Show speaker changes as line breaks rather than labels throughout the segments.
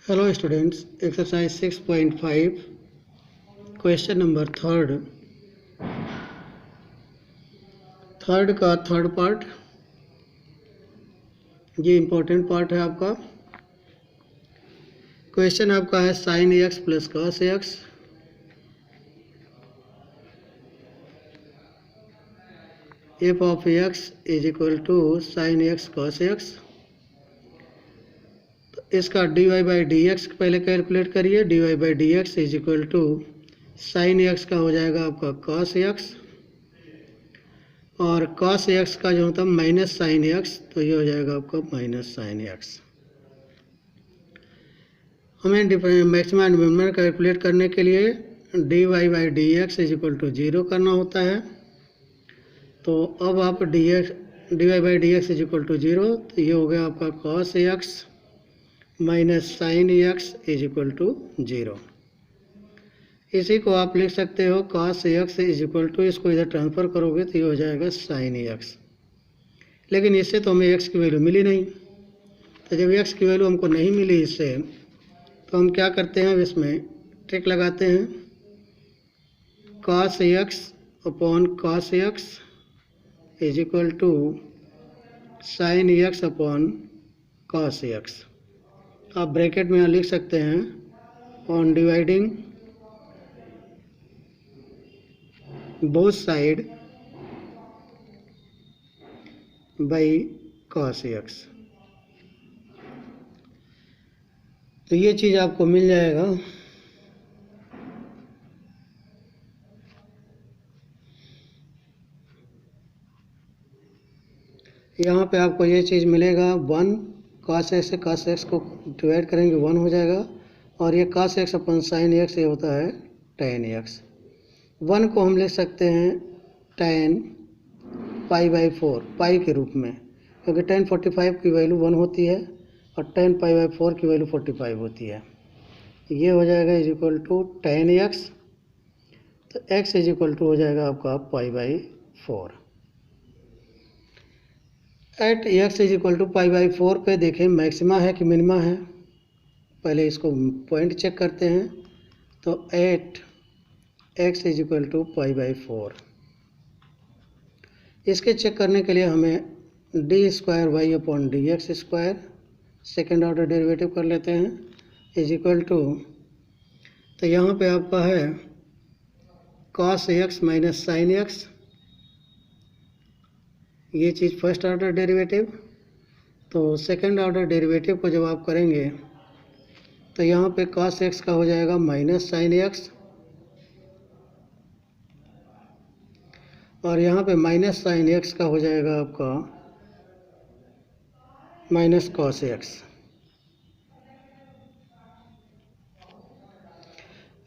Hello students, exercise 6.5, question number third का third part. ये important part है आपका। क्वेश्चन आपका है sine X plus cos X F of X is equal to sine X cos X. तो इसका D Y by D X पहले calculate करिए। D Y by D X is equal to sine X का हो जाएगा आपका cos X, और cos X का जो होता है माइनस साइन एक्स, तो ये हो जाएगा आपका माइनस साइन एक्स। हमें मैक्सिमम एंड मिनिमम कैलकुलेट करने के लिए D Y by D X is equal to zero करना होता है। तो अब आप D Y by D X is equal to zero, तो ये हो गया आपका cos X minus sine X is equal to zero. इसी को आप लिख सकते हो cos X is equal to, इसको इधर ट्रांसफ़र करोगे तो ये हो जाएगा साइन एक्स। लेकिन इससे तो हमें एक्स की वैल्यू मिली नहीं। तो जब एक्स की वैल्यू हमको नहीं मिली इससे, तो हम क्या करते हैं, अब इसमें ट्रिक लगाते हैं। Cos X upon cos X is equal to sine X upon cos X. आप ब्रैकेट में यहाँ लिख सकते हैं on dividing both side by cos X. तो ये चीज़ आपको मिल जाएगा। यहाँ पे आपको ये चीज़ मिलेगा, वन कॉस एक्स से कॉस एक्स को डिवाइड करेंगे वन हो जाएगा, और ये cos x upon sine x ये होता है टेन एक्स। वन को हम लिख सकते हैं ten pi by four pi के रूप में, क्योंकि टेन 45 की वैल्यू वन होती है और टेन पाई बाई फोर की वैल्यू 45 होती है। ये हो जाएगा is equal to tan X. तो एक्स इज इक्वल टू हो जाएगा आपका pi by four. At X is equal to pi by four पे देखें मैक्सिमा है कि मिनिमा है। पहले इसको पॉइंट चेक करते हैं। तो at X is equal to pi by four, इसके चेक करने के लिए हमें D square Y upon D X square second order derivative कर लेते हैं इज इक्वल टू, तो यहाँ पे आपका है cos X minus sine x, ये चीज़ फर्स्ट ऑर्डर डेरिवेटिव। तो सेकंड ऑर्डर डेरिवेटिव को जब आप करेंगे तो यहाँ पे कॉस एक्स का हो जाएगा माइनस साइन एक्स, और यहाँ पे माइनस साइन एक्स का हो जाएगा आपका माइनस कॉस एक्स।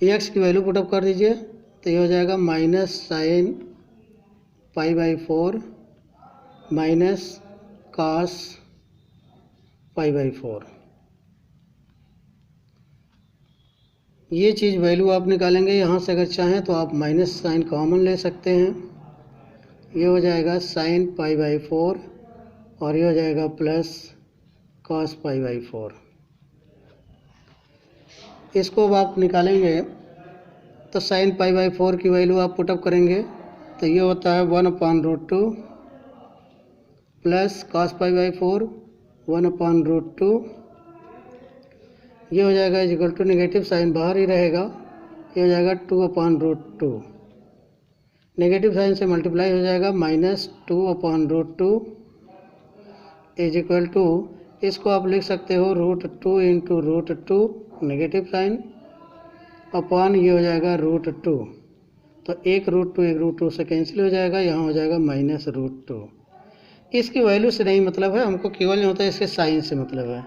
एक्स की वैल्यू पुटअप कर दीजिए, तो ये हो जाएगा minus sign pi by four minus cos pi by four. ये चीज़ वैल्यू आप निकालेंगे। यहाँ से अगर चाहें तो आप माइनस साइन कॉमन ले सकते हैं। ये हो जाएगा साइन पाई बाई फोर, और ये हो जाएगा plus cos pi by four. इसको अब आप निकालेंगे तो साइन पाई बाई फोर की वैल्यू आप पुटअप करेंगे, तो ये होता है one upon root two plus cos pi by four one upon root two. ये हो जाएगा is equal to, negative sine बाहर ही रहेगा, ये हो जाएगा two upon root two. Negative sine से मल्टीप्लाई हो जाएगा minus two upon root two is equal to, इसको आप लिख सकते हो root two into root two negative sine upon ये हो जाएगा रूट टू। तो एक रूट टू से कैंसिल हो जाएगा, यहाँ हो जाएगा माइनस रूट टू। इसकी वैल्यू से नहीं मतलब है हमको, केवल नहीं होता है इसके साइन से मतलब है।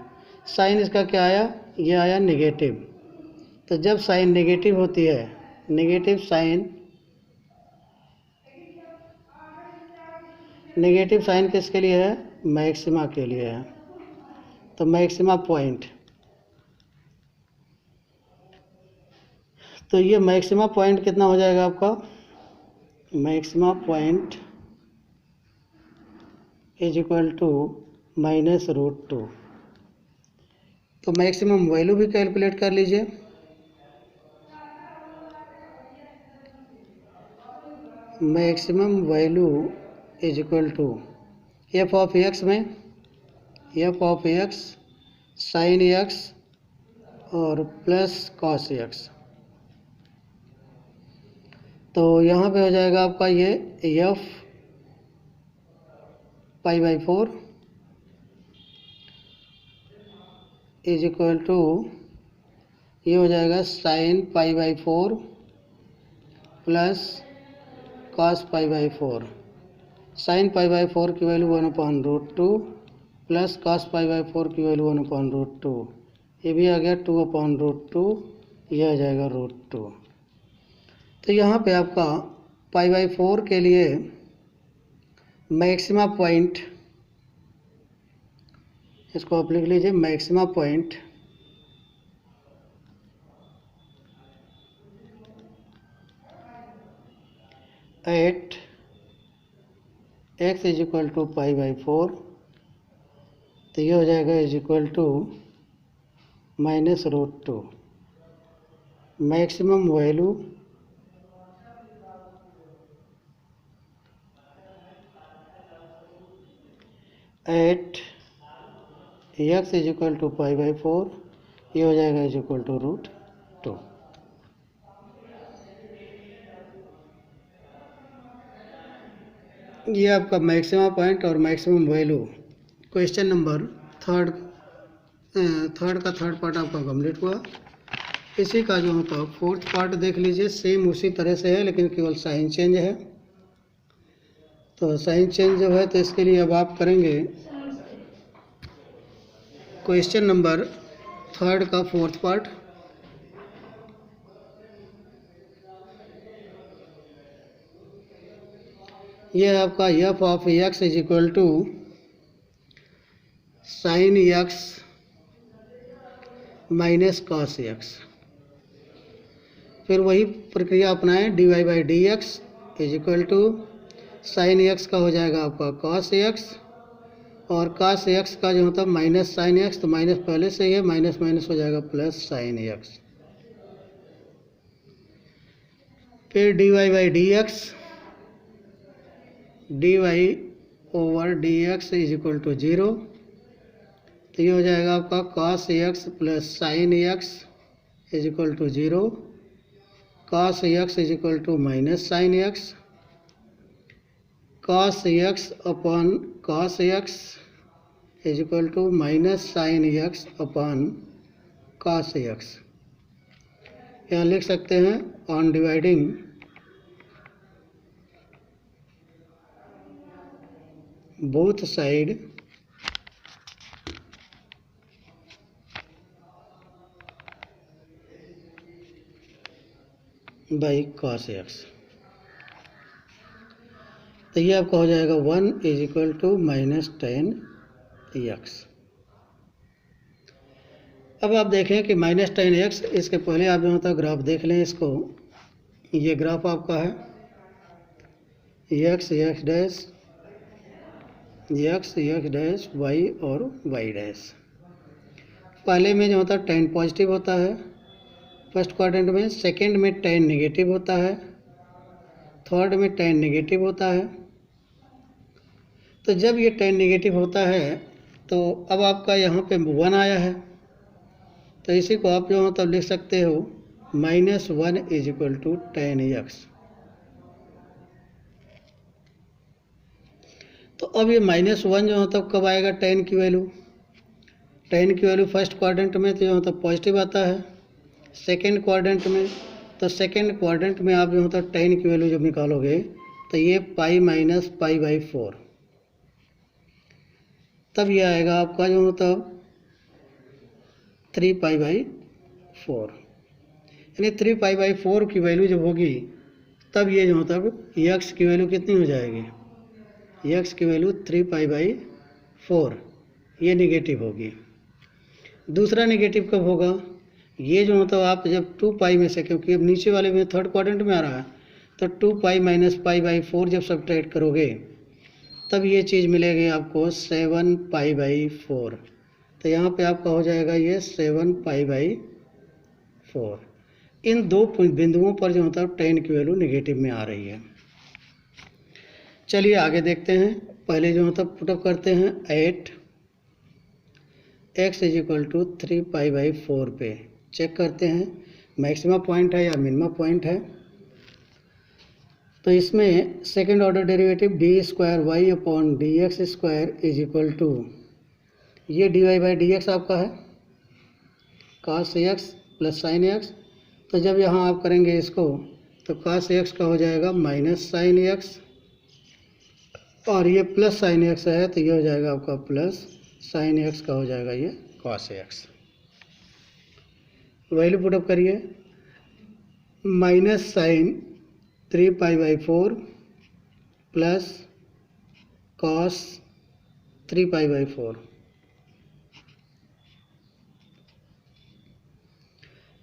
साइन इसका क्या आया, ये आया नेगेटिव। तो जब साइन नेगेटिव होती है, नेगेटिव साइन किसके लिए है, मैक्सिमा के लिए है। तो मैक्सिमा पॉइंट, तो ये मैक्सिमा पॉइंट कितना हो जाएगा आपका, maxima point is equal to minus root two. तो मैक्सिमम वैल्यू भी कैलकुलेट कर लीजिए। Maximum value is equal to F of X में F of X sine X और प्लस कॉस एक्स। तो यहाँ पे हो जाएगा आपका ये F pi by 4 is equal to ये हो जाएगा sine pi by 4 plus cos pi by 4। Sine pi by 4 की value 1/√2 plus cos pi by 4 की वैल्यू 1/√2। ये भी आ गया 2/√2, यह आ जाएगा √2। तो यहाँ पे आपका पाई बाई 4 के लिए मैक्सिमा पॉइंट, इसको आप लिख लीजिए, maxima point at X is equal to pi by 4। तो ये हो जाएगा is equal to -√2। Maximum value at X is equal to pi by 4, ये हो जाएगा इज इक्वल टू √2। ये आपका मैक्सिमम पॉइंट और maximum value question number third का थर्ड पार्ट आपका कंप्लीट हुआ। इसी का जो होता फोर्थ पार्ट देख लीजिए, सेम उसी तरह से है लेकिन केवल साइन चेंज है। तो साइन चेंज जो है तो इसके लिए अब आप करेंगे क्वेश्चन नंबर थर्ड का फोर्थ पार्ट। ये आपका F of X is equal to sine X minus cos X. फिर वही प्रक्रिया अपनाएं, D Y by D X is equal to sine X का हो जाएगा आपका कॉस एक्स, और कॉस एक्स का जो होता है माइनस साइन एक्स, तो माइनस पहले से ही है, माइनस माइनस हो जाएगा प्लस साइन एक्स। फिर D Y by D X, D Y over D X is equal to 0। तो ये हो जाएगा आपका cos X plus sine X is equal to 0। Cos X is equal to minus sine X, cos X upon cos X is equal to minus sine X upon cos X. यहाँ लिख सकते हैं on dividing both side by cos X. तो ये आपका हो जाएगा 1 is equal to -10 x. अब आप देखें कि -10 एक्स, इसके पहले आप जो होता है ग्राफ देख लें इसको। ये ग्राफ आपका है एक्स डैश वाई और वाई डैश। पहले में जो होता है tan पॉजिटिव होता है फर्स्ट क्वाड्रेंट में, सेकंड में tan नेगेटिव होता है, थर्ड में tan नेगेटिव होता है। तो जब ये tan नेगेटिव होता है तो अब आपका यहाँ पे 1 आया है, तो इसी को आप जो मतलब लिख सकते हो -1 is equal to tan X. तो अब ये -1 जो मतलब कब आएगा tan की वैल्यू? tan की वैल्यू फर्स्ट क्वाड्रेंट में तो जो मतलब पॉजिटिव आता है, सेकेंड क्वाड्रेंट में, तो सेकेंड क्वाड्रेंट में आप जो मतलब tan की वैल्यू जब निकालोगे तो ये पाई माइनस पाई बाई 4, तब ये आएगा आपका जो मतलब 3 पाई बाई 4। यानी 3 पाई बाई 4 की वैल्यू जब होगी तब ये जो मतलब एक्स की वैल्यू कितनी हो जाएगी? एक्स की वैल्यू 3 पाई बाई 4, ये नेगेटिव होगी। दूसरा नेगेटिव कब होगा? ये जो मतलब आप जब 2 पाई में से, क्योंकि अब नीचे वाले में थर्ड क्वाड्रेंट में आ रहा है, तो 2 पाई माइनस पाई बाई 4 जब सब्ट्रैक्ट करोगे तब ये चीज़ मिलेगी आपको 7 पाई बाई 4। तो यहाँ पे आपका हो जाएगा ये 7π/4। इन दो बिंदुओं पर जो होता है tan की वैल्यू नेगेटिव में आ रही है। चलिए आगे देखते हैं। पहले जो होता है पुटअप करते हैं 8x = 3π/4 पे चेक करते हैं मैक्सिमा पॉइंट है या मिनिमा पॉइंट है। तो इसमें second order derivative d² y/dx² = ये dy/dx आपका है cos x + sin x। तो जब यहाँ आप करेंगे इसको तो cos x का हो जाएगा -sin x और ये +sin x है तो ये हो जाएगा आपका +sin x का हो जाएगा ये cos x। वैल्यू पुटअप करिए -sin 3π/4 + cos 3π/4।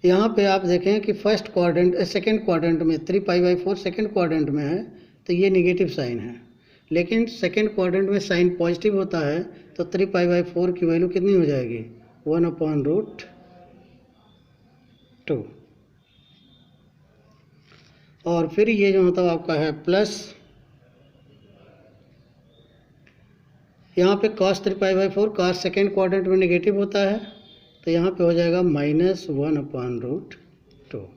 यहाँ पे आप देखें कि फर्स्ट क्वाड्रेंट सेकेंड क्वाड्रेंट में 3π/4 सेकेंड क्वाड्रेंट में है तो ये नेगेटिव साइन है, लेकिन सेकेंड क्वाड्रेंट में साइन पॉजिटिव होता है तो 3π/4 की वैल्यू कितनी हो जाएगी 1/√2। और फिर ये जो होता है आपका है प्लस, यहाँ पे cos 3π/4 cos सेकेंड क्वाड्रेंट में नेगेटिव होता है तो यहाँ पे हो जाएगा -1/√2।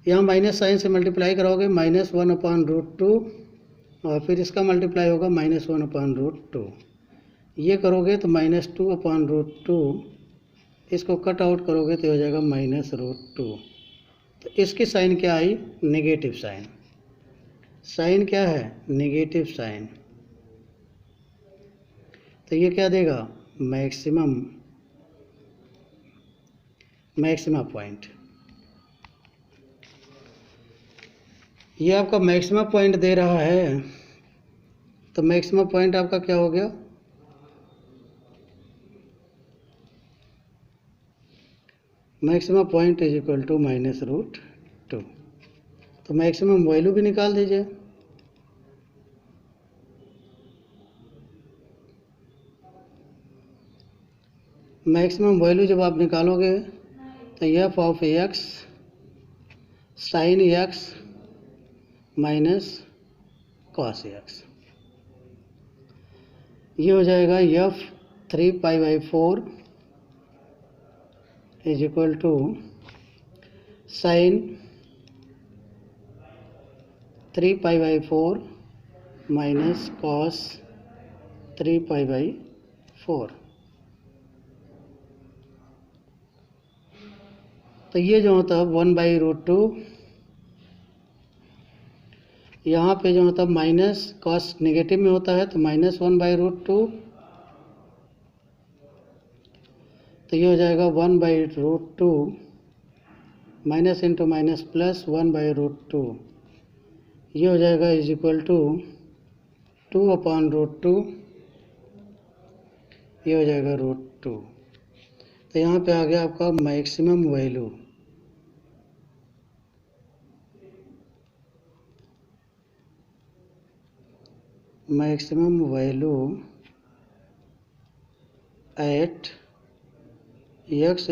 यहाँ माइनस साइन से मल्टीप्लाई करोगे -1/√2 और फिर इसका मल्टीप्लाई होगा -1/√2। ये करोगे तो -2/√2, इसको कट आउट करोगे तो हो जाएगा -√2। तो इसकी साइन क्या आई नेगेटिव साइन। साइन क्या है नेगेटिव साइन। तो ये क्या देगा मैक्सिमा पॉइंट। ये आपका मैक्सिमा पॉइंट दे रहा है तो मैक्सिमा पॉइंट आपका क्या हो गया मैक्सिमा पॉइंट = -√2। तो मैक्सिमम वैल्यू भी निकाल दीजिए। मैक्सिमम वैल्यू जब आप निकालोगे तो f(x) sin x - cos x ये हो जाएगा f 3π/4 = sin 3π/4 - cos 3π/4। तो ये जो होता है 1/√2, यहाँ पे जो होता है माइनस कॉस नेगेटिव में होता है तो -1/√2, तो ये हो जाएगा 1/√2 माइनस इंटू माइनस प्लस 1/√2, ये हो जाएगा = 2/√2, ये हो जाएगा √2। तो यहाँ पे आ गया आपका maximum value. Maximum value at x =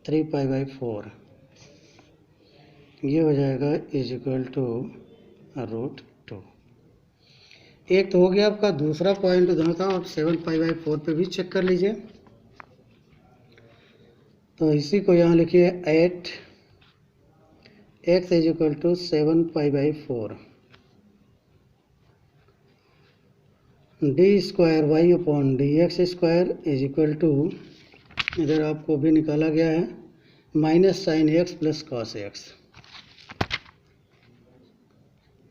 3π/4, ये हो जाएगा =√2। एक तो हो गया आपका। दूसरा पॉइंट जो था आप 7π/4 पे भी चेक कर लीजिए। तो इसी को यहाँ लिखिए 8x = 7π/4 d² y/dx² इधर आपको भी निकाला गया है -sin x + cos x,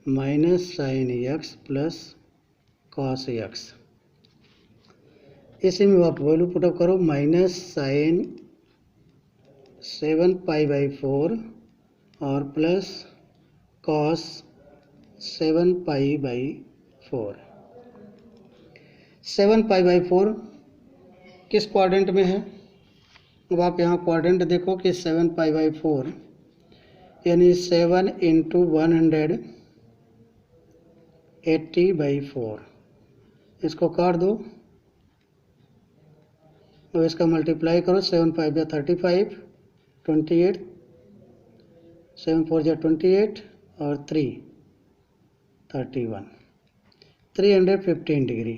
-sin x + cos x। इसी में आप वैल्यू पुटअप करो -sin 7π/4 और प्लस cos 7π/4। 7π/4 किस क्वाड्रेंट में है? अब आप यहाँ क्वाड्रेंट देखो कि 7π/4 यानी 7 × 180/4, इसको काट दो अब इसका मल्टीप्लाई करो, 7 5 या 35, 28, 7 4 या 28 और 3 31, 315 डिग्री।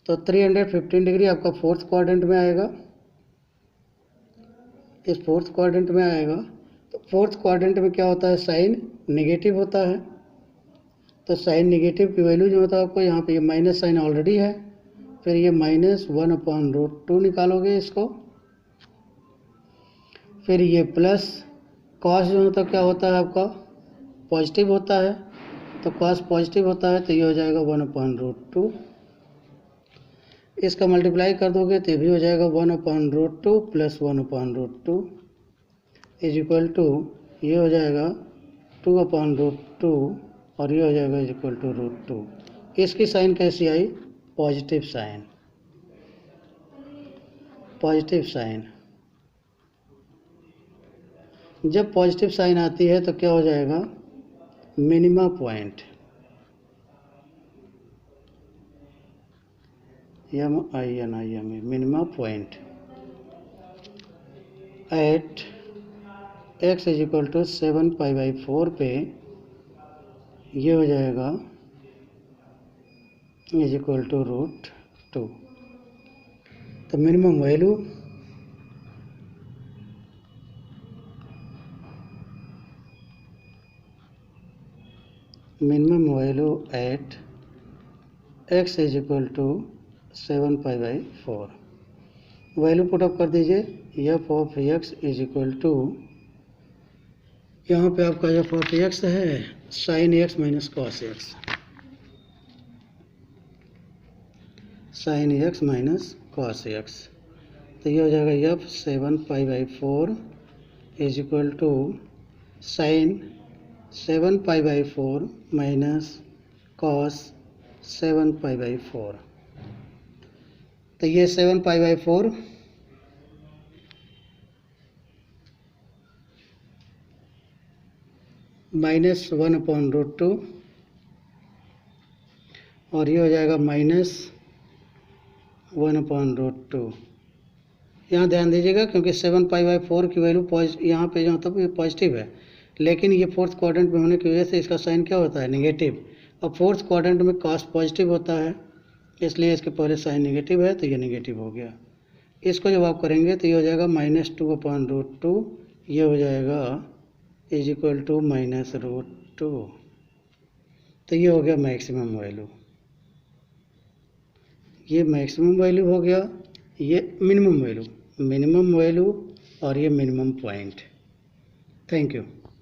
तो 315 डिग्री आपका फोर्थ क्वाड्रेंट में आएगा, इस फोर्थ क्वाड्रेंट में आएगा। तो फोर्थ क्वाड्रेंट में क्या होता है, साइन नेगेटिव होता है। तो साइन नेगेटिव की वैल्यू जो होता है आपको यहाँ पे, ये माइनस साइन ऑलरेडी है, फिर ये -1/√2 निकालोगे इसको, फिर ये प्लस कॉस जो होता क्या होता है आपका, पॉजिटिव होता है। तो कॉस पॉजिटिव होता है तो ये हो जाएगा 1/√2। इसका मल्टीप्लाई कर दोगे तो ये भी हो जाएगा 1/√2 प्लस 1/√2 इज इक्वल टू, ये हो जाएगा 2/√2 और ये हो जाएगा इज इक्वल टू √2। इसकी साइन कैसी आई, पॉजिटिव साइन, पॉजिटिव साइन। जब पॉजिटिव साइन आती है तो क्या हो जाएगा, minima point, MINIMA, minima point at x is equal to 7π/4 पे ये हो जाएगा इज इक्वल टू √2। तो minimum value at x is equal to 7π/4, value put up कर दीजिए। f of x is equal to, यहाँ पे आपका f ऑफ x है sine x minus cos x, sine x minus cos x। तो ये हो जाएगा f 7π/4 is equal to sine 7π/4 minus cos 7π/4। तो ये 7π/4 -1/√2 और ये हो जाएगा -1/√2। यहाँ ध्यान दीजिएगा क्योंकि 7π/4 की वैल्यू यहाँ पे जो तब ये पॉजिटिव है, लेकिन ये फोर्थ क्वाड्रेंट में होने की वजह से इसका साइन क्या होता है, नेगेटिव। अब फोर्थ क्वाड्रेंट में कॉस पॉजिटिव होता है, इसलिए इसके पहले साइन नेगेटिव है तो ये नेगेटिव हो गया। इसको जब आप करेंगे तो ये हो जाएगा -2/√2, ये हो जाएगा इज इक्वल टू -√2। तो ये हो गया मैक्सिमम वैल्यू, ये मैक्सिमम वैल्यू हो गया, ये मिनिमम वैल्यू और ये मिनिमम पॉइंट। Thank you.